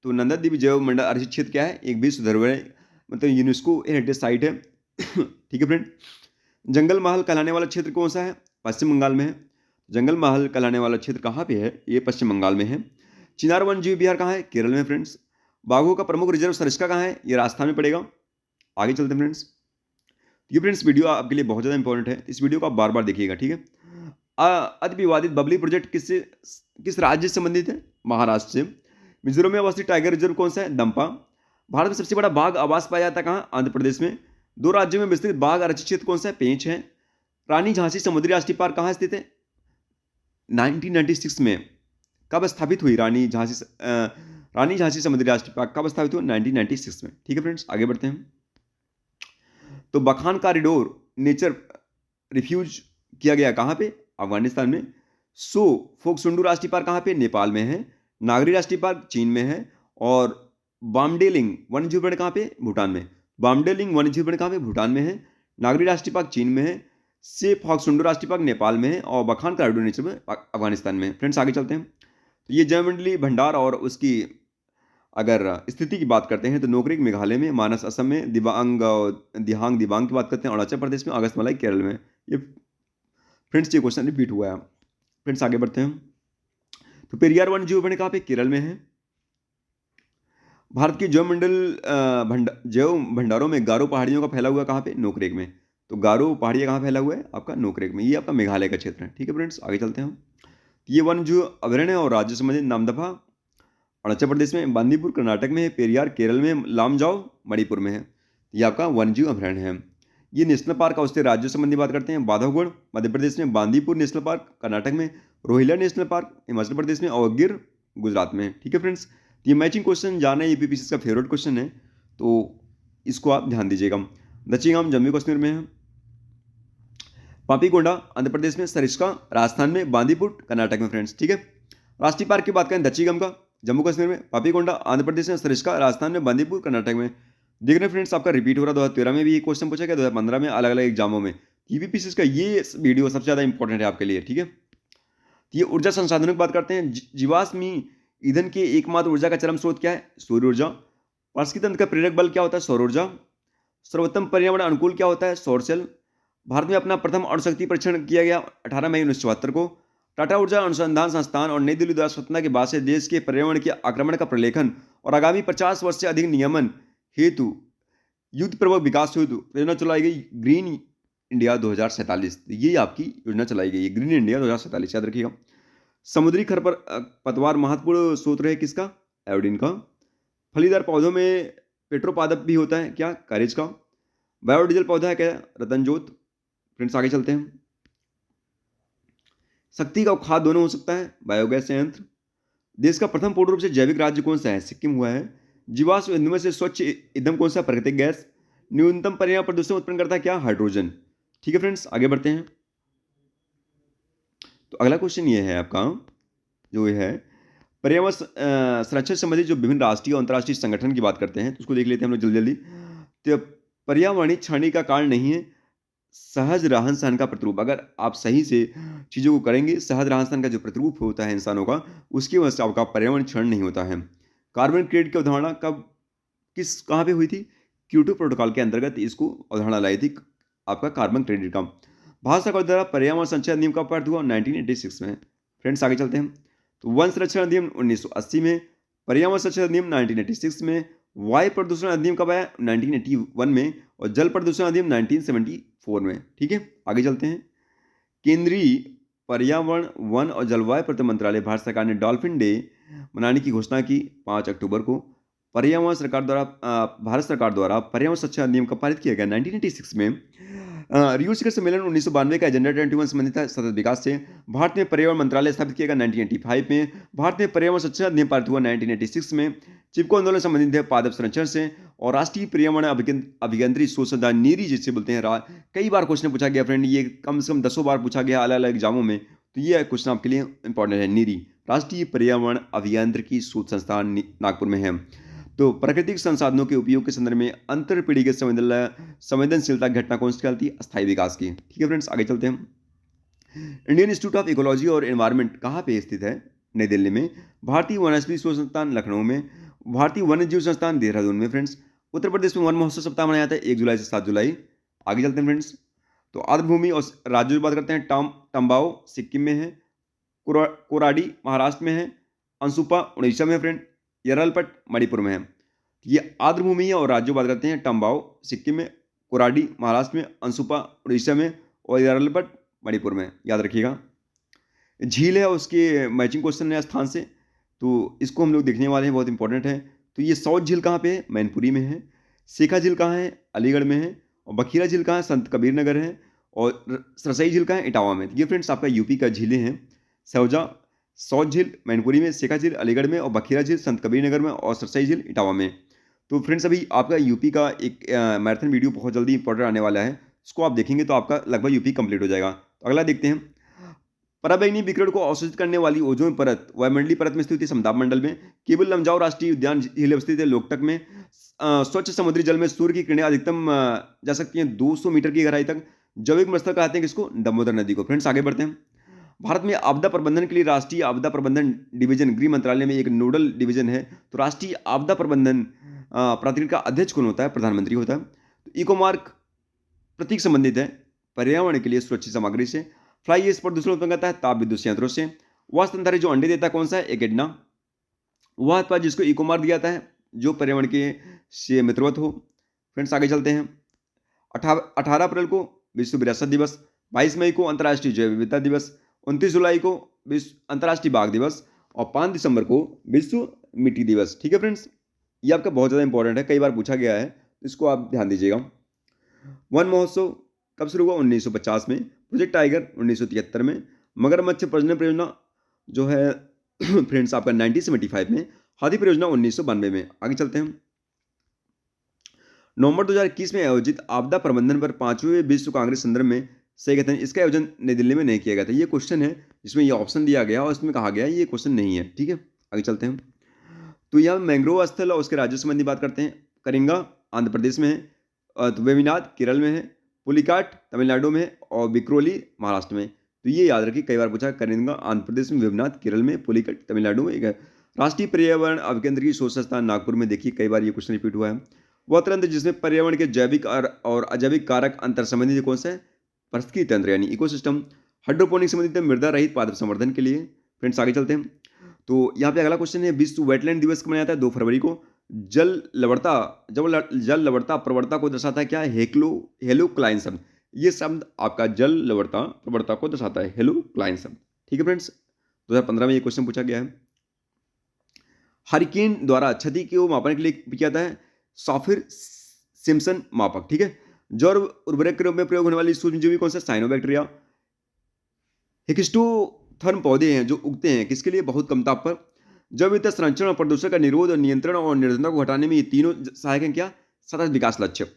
तो नंदा देवी जैव मंडल आरक्षित क्षेत्र क्या है? एक विश्व धरोहर है, मतलब यूनेस्को हेरिटेज साइट है। ठीक है फ्रेंड, जंगल महल कहलाने वाला क्षेत्र कौन सा है? पश्चिम बंगाल में है। जंगल महल कहलाने वाला क्षेत्र कहाँ पे है? ये पश्चिम बंगाल में है। चिनार वन जीव विहार कहाँ है? केरल में फ्रेंड्स। बाघों का प्रमुख रिजर्व सरिस्का कहाँ है? ये राजस्थान में पड़ेगा। आगे चलते हैं फ्रेंड्स। ये फ्रेंड्स वीडियो आपके लिए बहुत ज़्यादा इंपॉर्टेंट है, इस वीडियो को आप बार बार देखिएगा। ठीक है, अति विवादित बबली प्रोजेक्ट किस राज्य से संबंधित है? महाराष्ट्र से। मिजोरम में अवस्थित टाइगर रिजर्व कौन सा है? दंपा। भारत में सबसे बड़ा बाघ आवास पाया जाता है कहाँ? आंध्र प्रदेश में। 2 राज्यों में विस्तृत बाघ आरक्षित क्षेत्र कौन सा है? पेंच है। रानी झांसी समुद्री राष्ट्रीय पार्क कहाँ स्थित है? 1996 में। कब स्थापित हुई रानी झांसी समुद्री राष्ट्रीय पार्क कब स्थापित हुआ? 1996 में। ठीक है फ्रेंड्स, आगे बढ़ते हैं। तो बखान कॉरिडोर नेचर रिफ्यूज किया गया कहाँ पे? अफगानिस्तान में। फोकसुंडू राष्ट्रीय पार्क कहाँ पे? नेपाल में है। नागरी राष्ट्रीय पार्क चीन में है। और बामडेलिंग वन्यजीव अभयारण्य कहाँ पे? भूटान में। बामडेलिंग वन्यजीव अभयारण्य कहाँ पे? भूटान में है। नागरी राष्ट्रीय पार्क चीन में है। फोकसुंडू राष्ट्रीय पार्क नेपाल में है। और बखान कॉरिडोर नेचर में अफगानिस्तान में। फ्रेंड्स आगे चलते हैं। तो ये जयमंडली भंडार और उसकी अगर स्थिति की बात करते हैं तो नोकरेक मेघालय में, मानस असम में, दिहांग की बात करते हैं अरुणाचल प्रदेश में, अगस्तमलाई केरल में। ये फ्रेंड्स ये क्वेश्चन रिपीट हुआ है। फ्रेंड्स आगे बढ़ते हैं। तो पेरियार वन्यजीव अभयारण्य कहाँ पे? केरल में है। भारत के जैव भंडारों में गारो पहाड़ियों का फैला हुआ कहाँ पे? नोकरेक में। तो गारो पहाड़ियाँ कहाँ फैला हुआ है? आपका नोकरेक में। ये आपका मेघालय का क्षेत्र है। ठीक है फ्रेंड्स, आगे चलते हैं। ये वन्यजीव अभयारण्य और राज्य संबंधित नामदफा अरुणाचल प्रदेश में, बांदीपुर कर्नाटक में है, पेरियार केरल में, लामजाओ मणिपुर में है। ये आपका वन्यजीव अभयारण्य है। ये नेशनल पार्क का उससे राज्यों संबंधी बात करते हैं। बांधवगढ़ मध्य प्रदेश में, बांदीपुर नेशनल पार्क कर्नाटक में, रोहिला नेशनल पार्क हिमाचल प्रदेश में और गिर गुजरात में। ठीक है फ्रेंड्स, ये मैचिंग क्वेश्चन जाना है, यूपीपीएससी का फेवरेट क्वेश्चन है, तो इसको आप ध्यान दीजिएगा। दक्षिण जम्मू कश्मीर में है। पापीकोंडा आंध्र प्रदेश में, सरिस्का राजस्थान में, बांदीपुर कर्नाटक में। फ्रेंड्स ठीक है, राष्ट्रीय पार्क की बात करें दक्षिण का जम्मू कश्मीर में, पापीकोंडा आंध्र प्रदेश में, सरिस्का राजस्थान में, बांदीपुर कर्नाटक में। देख रहे हैं फ्रेंड्स, आपका रिपीट हो रहा है। 2013 में भी ये क्वेश्चन पूछा गया, 2015 में अलग अलग एग्जामों में। यूपीपीएससी का ये वीडियो सबसे ज़्यादा इंपॉर्टेंट है आपके लिए। ठीक है, ये ऊर्जा संसाधनों की बात करते हैं। जीवाश्मी ईंधन के एकमात्र ऊर्जा का चरम स्रोत क्या है? सूर्य ऊर्जा। पारिस्थितिकी तंत्र का प्रेरक बल क्या होता है? सौर ऊर्जा। सर्वोत्तम पर्यावरण अनुकूल क्या होता है? सौर सेल। भारत में अपना प्रथम अणुशक्ति परीक्षण किया गया 18 मई 1974 को। टाटा ऊर्जा अनुसंधान संस्थान और नई दिल्ली द्वारा स्वतंत्रता के बाद से देश के पर्यावरण के आक्रमण का प्रलेखन और आगामी 50 वर्ष से अधिक नियमन हेतु युद्धपूर्वक विकास हेतु योजना चलाई गई ग्रीन इंडिया 2047। ये आपकी योजना चलाई गई है ग्रीन इंडिया 2047, याद रखिएगा। समुद्री खरपतवार महत्वपूर्ण स्रोत है किसका? आयोडीन का। फलीदार पौधों में पेट्रोपादप भी होता है क्या? कारेज का। बायोडीजल पौधा है क्या? रतनजोत। फ्रेंड्स आगे चलते हैं। शक्ति का खाद दोनों हो सकता है, बायोगैस संयंत्र। देश का प्रथम पूर्ण रूप से जैविक राज्य कौन सा है? सिक्किम हुआ है। जीवाश्म ईंधन में से स्वच्छ ईंधन कौन सा? प्राकृतिक गैस। न्यूनतम पर्यावरण प्रदूषण उत्पन्न करता है क्या? हाइड्रोजन। ठीक है फ्रेंड्स, आगे बढ़ते हैं। तो अगला क्वेश्चन ये है आपका, जो है पर्यावरण संरक्षण संबंधित जो विभिन्न राष्ट्रीय और अंतर्राष्ट्रीय संगठन की बात करते हैं, तो उसको देख लेते हैं हम लोग जल्दी जल्दी। तो पर्यावरणीय क्षति का कारण नहीं है सहज रहन-सहन का प्रतिरूप। अगर आप सही से चीज़ों को करेंगे, सहज रहन-सहन का जो प्रतिरूप होता है इंसानों का, उसकी वजह से आपका पर्यावरण क्षरण नहीं होता है। कार्बन क्रेडिट की अवधारणा कहाँ पे हुई थी? क्योटो प्रोटोकॉल के अंतर्गत इसको अवधारणा लाई थी आपका कार्बन क्रेडिट का। भारत सरकार द्वारा पर्यावरण संरक्षण अधिनियम कब पारित हुआ? 1986 में। फ्रेंड्स आगे चलते हैं। तो वन संरक्षण अधिनियम 1980 में, पर्यावरण संरक्षण अधिनियम 1986 में, वायु प्रदूषण अधिनियम कब आया? 1981 में, और जल प्रदूषण अधिनियम 1974 में। ठीक है, आगे चलते हैं। केंद्रीय पर्यावरण, वन और जलवायु परिवर्तन मंत्रालय भारत सरकार ने डॉल्फिन डे मनाने की घोषणा की 5 अक्टूबर को। भारत सरकार द्वारा पर्यावरण संरक्षण अधिनियम का पारित किया गया 1986 में। रियो शिखर सम्मेलन 1992 का एजेंडा 21 संबंधित है सतत विकास से। भारत में पर्यावरण मंत्रालय स्थापित किया गया 1985 में। भारत में पर्यावरण संरक्षण अधिनियम पारित हुआ 1986 में। चिपको आंदोलन संबंधित है पादप संरक्षण से। और राष्ट्रीय पर्यावरण अभियंत्रिकी शोध संस्थान नीरी जिसे बोलते हैं, कई बार क्वेश्चन पूछा गया फ्रेंड, ये कम से कम 10 बार पूछा गया अलग अलग एग्जामों में, तो ये क्वेश्चन आपके लिए इंपॉर्टेंट है। नीरी राष्ट्रीय पर्यावरण अभियंत्रिकी शोध संस्थान नागपुर में है। तो प्राकृतिक संसाधनों के उपयोग के संदर्भ में अंतर पीढ़ीगत संवेदनशीलता घटना कौन सी कहलाती है? अस्थायी विकास की। ठीक है फ्रेंड्स, आगे चलते हैं। इंडियन इंस्टीट्यूट ऑफ इकोलॉजी और एनवायरनमेंट कहाँ पे स्थित है? नई दिल्ली में। भारतीय वनस्पति शोध संस्थान लखनऊ में। भारतीय वन्य जीव संस्थान देहरादून में। फ्रेंड्स, उत्तर प्रदेश में वन महोत्सव सप्ताह मनाया जाता है 1 जुलाई से 7 जुलाई। आगे चलते हैं फ्रेंड्स। तो आर्द्रभूमि और राज्यों की बात करते हैं। टम्बाओ सिक्किम में है, कोराडी महाराष्ट्र में है, अंसुपा उड़ीसा में है फ्रेंड, यरलपट मणिपुर में है। ये आर्द्रभूमि है और राज्यों बात करते हैं। टम्बाओ सिक्किम में, कोराडी महाराष्ट्र में, अंसुपा उड़ीसा में और यरलपट मणिपुर में, याद रखिएगा। झील है, उसके मैचिंग क्वेश्चन है स्थान से, तो इसको हम लोग देखने वाले हैं, बहुत इंपॉर्टेंट है। तो ये सौत झील कहाँ पे है? मैनपुरी में है। शेखा झील कहाँ है? अलीगढ़ में है। और बखीरा झील कहाँ है? संत कबीर नगर है। और सरसई झील कहाँ है? इटावा में। ये फ्रेंड्स आपका यूपी का झीलें हैं। सौजा सौत झील मैनपुरी में, शेखा झील अलीगढ़ में, और बखीरा झील संत कबीर नगर में, और सरसई झील इटावा में। तो फ्रेंड्स अभी आपका यूपी का एक मैराथन वीडियो बहुत जल्दी इंपॉर्टेंट आने वाला है, उसको आप देखेंगे तो आपका लगभग यूपी कंप्लीट हो जाएगा। तो अगला देखते हैं। पराबैंगनी विकिरण को अवशोषित करने वाली ओजोन परत वायुमंडलीय परत में स्थित है समताप मंडल में। केवल लमजाओ राष्ट्रीय उद्यान झील स्थित है लोकटक में। स्वच्छ समुद्री जल में सूर्य की किरणें अधिकतम जा सकती हैं 200 मीटर की गहराई तक। जैविक मस्तक कहते हैं किसको? दामोदर नदी को। फ्रेंड्स आगे बढ़ते हैं। भारत में आपदा प्रबंधन के लिए राष्ट्रीय आपदा प्रबंधन डिवीजन गृह मंत्रालय में एक नोडल डिवीजन है। तो राष्ट्रीय आपदा प्रबंधन प्राधिकरण का अध्यक्ष कौन होता है? प्रधानमंत्री होता है। तो इकोमार्क प्रतीक संबंधित है पर्यावरण के लिए सुरक्षित सामग्री से। फ्लाई एश प्रदूषण उत्पन्न करता है ताप विद्युत संयंत्रों से। वह स्तनधारी जो अंडे देता है कौन सा है? एकेडना। वह उत्पाद जिसको इकोमार्क दिया जाता है जो पर्यावरण के से मित्रवत हो। फ्रेंड्स आगे चलते हैं। 18 अप्रैल को विश्व विरासत दिवस, 22 मई को अंतर्राष्ट्रीय जैव विविधता दिवस, 29 जुलाई को विश्व अंतर्राष्ट्रीय बाघ दिवस, और 5 दिसंबर को विश्व मिट्टी दिवस। ठीक है फ्रेंड्स, ये आपका बहुत ज़्यादा इंपॉर्टेंट है, कई बार पूछा गया है, इसको आप ध्यान दीजिएगा। वन महोत्सव कब शुरू हुआ? 1950 में। प्रोजेक्ट टाइगर 1973 में। मगरमच्छ प्रजनन परियोजना जो है फ्रेंड्स आपका 1975 में। हाथी परियोजना 1992 में। आगे चलते हैं। नवंबर 2021 में आयोजित आपदा प्रबंधन पर 5वें विश्व कांग्रेस संदर्भ में सही कहते हैं इसका आयोजन नई दिल्ली में नहीं किया गया था। ये क्वेश्चन है जिसमें ये ऑप्शन दिया गया और इसमें कहा गया है ये क्वेश्चन नहीं है। ठीक है, आगे चलते हैं। तो यहाँ मैंग्रोव स्थल और उसके राज्य संबंधी बात करते हैं। करिंगा आंध्र प्रदेश में है, तो वेविनाड केरल में है, पुलिकाट तमिलनाडु में है, और बिक्रोली महाराष्ट्र में। तो ये याद रखिए, कई बार पूछा। करिंगा आंध्र प्रदेश में, वेविनाड केरल में, पुलिकाट तमिलनाडु में। एक है राष्ट्रीय पर्यावरण अभिकेंद्रीय शोध संस्थान नागपुर में। देखिए कई बार ये क्वेश्चन रिपीट हुआ है। वह तंत्र जिसमें पर्यावरण के जैविक और अजैविक कारक अंतर संबंधित कौन सा है? पारिस्थितिकी तंत्र यानी इकोसिस्टम। हाइड्रोपोनिक संबंधित है मृदा रहित पादप संवर्धन के लिए। फ्रेंड्स आगे चलते हैं। तो यहाँ पे अगला क्वेश्चन है, विश्व वेटलैंड दिवस कब मनाया जाता है? 2 फरवरी को। जल लवणता प्रवणता को दर्शाता है क्या? हेलोक्लाइन शब्द। ये शब्द आपका जल लवणता प्रवणता को दर्शाता है, हेलोक्लाइन शब्द। ठीक है फ्रेंड्स, 2015 में ये क्वेश्चन पूछा गया है। हरिकेन द्वारा क्षति को मापने के लिए किया जाता है सॉफिर सिम्पसन मापक। ठीक है, जैव उर्वरक के रूप में प्रयोग होने वाली सूक्ष्मजीवी कौन सा? साइनोबैक्टीरिया। हिस्टोथर्म पौधे हैं जो उगते हैं किसके लिए? बहुत कम ताप पर। जैव विविधता संरक्षण और प्रदूषण का निरोध और नियंत्रण और निर्धनता को हटाने में ये तीनों सहायक हैं क्या? सतत विकास लक्ष्य।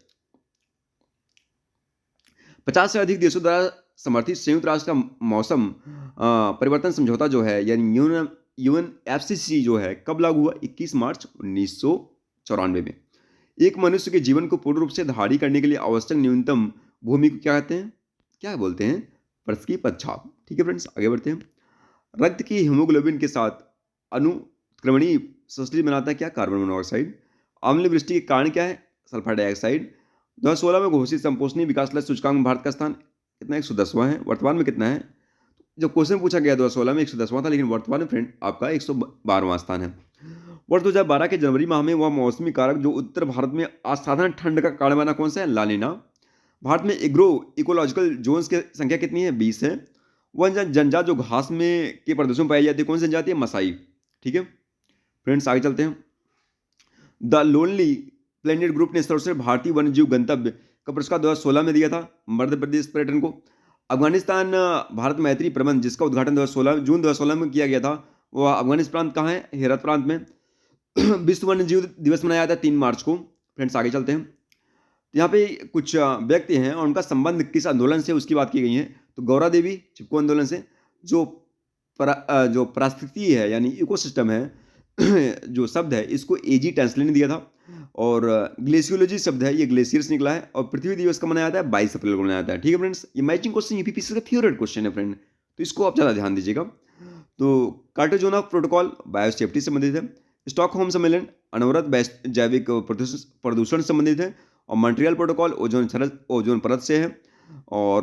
50 से अधिक देशों द्वारा समर्थित संयुक्त राष्ट्र का मौसम परिवर्तन समझौता जो है यानी UNFCCC जो है कब लागू हुआ? 21 मार्च 1994 में। एक मनुष्य के जीवन को पूर्ण रूप से धारी करने के लिए आवश्यक न्यूनतम भूमि को क्या कहते हैं, क्या बोलते हैं, परत की पदछाप। ठीक है फ्रेंड्स, आगे बढ़ते हैं। रक्त की हीमोग्लोबिन के साथ अनुक्रमणीय संश्लेषण बनाता है क्या, कार्बन मोनोऑक्साइड। अम्ल वृष्टि के कारण क्या है, सल्फर डाइऑक्साइड। 2016 में घोषित संपोषणीय विकास लक्ष्य सूचकांक में भारत का स्थान कितना, 110वां है। वर्तमान में कितना है, जब क्वेश्चन पूछा गया 2016 में 110वां था, लेकिन वर्तमान में फ्रेंड आपका 112वां स्थान है। वर्ष 2012 के जनवरी माह में वह मौसमी कारक जो उत्तर भारत में असाधारण ठंड का कारण बना, कौन सा है, लानिना। भारत में एग्रो इकोलॉजिकल जोन्स की संख्या कितनी है, 20 है। वह जनजात जो घास में के प्रदेशों में पाई जाती है, कौन सी जनजाति है, मसाई। ठीक है फ्रेंड्स, आगे चलते हैं। द लोनली प्लेनेट ग्रुप ने सर्वश्रेष्ठ भारतीय वन्यजीव गंतव्य का पुरस्कार 2016 में दिया था मध्य प्रदेश पर्यटन को। अफगानिस्तान भारत मैत्री प्रबंध जिसका उद्घाटन 2016 जून 2016 में किया गया था, वह अफगानिस्तान प्रांत कहाँ है, हेरत प्रांत में। विश्व वन्यजीव दिवस मनाया जाता है 3 मार्च को। फ्रेंड्स, आगे चलते हैं। यहाँ पे कुछ व्यक्ति हैं और उनका संबंध किस आंदोलन से उसकी बात की गई है। तो गौरा देवी चिपको आंदोलन से। जो जो पारिस्थितिकी है यानी इकोसिस्टम है जो शब्द है इसको एजी टेंसले ने दिया था। और ग्लेशियोलॉजी शब्द है, ये ग्लेशियर्स निकला है। और पृथ्वी दिवस का मनाया जाता है 22 अप्रैल को मनाया जाता है। ठीक है फ्रेंड्स, ये मैचिंग क्वेश्चन यूपीपीएससी का फेवरेट क्वेश्चन है फ्रेंड, तो इसको आप ज़्यादा ध्यान दीजिएगा। तो कार्टेजोना प्रोटोकॉल बायोसेफ्टी से संबंधित है। स्टॉकहोम सम्मेलन अनवरत जैविक प्रदूषण से संबंधित है। और मॉन्ट्रियल प्रोटोकॉल ओजोन परत से है। और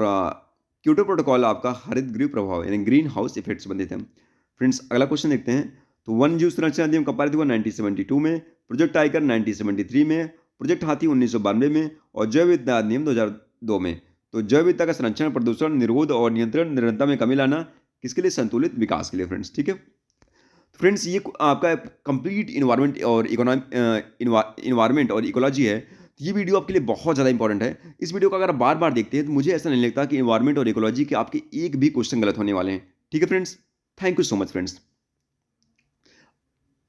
क्योटो प्रोटोकॉल आपका हरित गृह प्रभाव यानी ग्रीन हाउस इफेक्ट संबंधित है। फ्रेंड्स, अगला क्वेश्चन देखते हैं। तो वन जीव संरक्षण अधिनियम कब पारित हुआ, 1972 में। प्रोजेक्ट टाइगर 1973 में। प्रोजेक्ट हाथी 1992 में। और जैव विविधता अधिनियम 2002 में। तो जैव विविधता का संरक्षण, प्रदूषण निरोध और नियंत्रण निरंतरता में कमी लाना किसके लिए, संतुलित विकास के लिए फ्रेंड्स। ठीक है फ्रेंड्स, ये आपका कंप्लीट इन्वायरमेंट और इन्वायरमेंट और इकोलॉजी है। ये वीडियो आपके लिए बहुत ज़्यादा इंपॉर्टेंट है। इस वीडियो को अगर बार बार देखते हैं तो मुझे ऐसा नहीं लगता कि इन्वायरमेंट और इकोलॉजी के आपके एक भी क्वेश्चन गलत होने वाले हैं। ठीक है friends, thank you so much friends.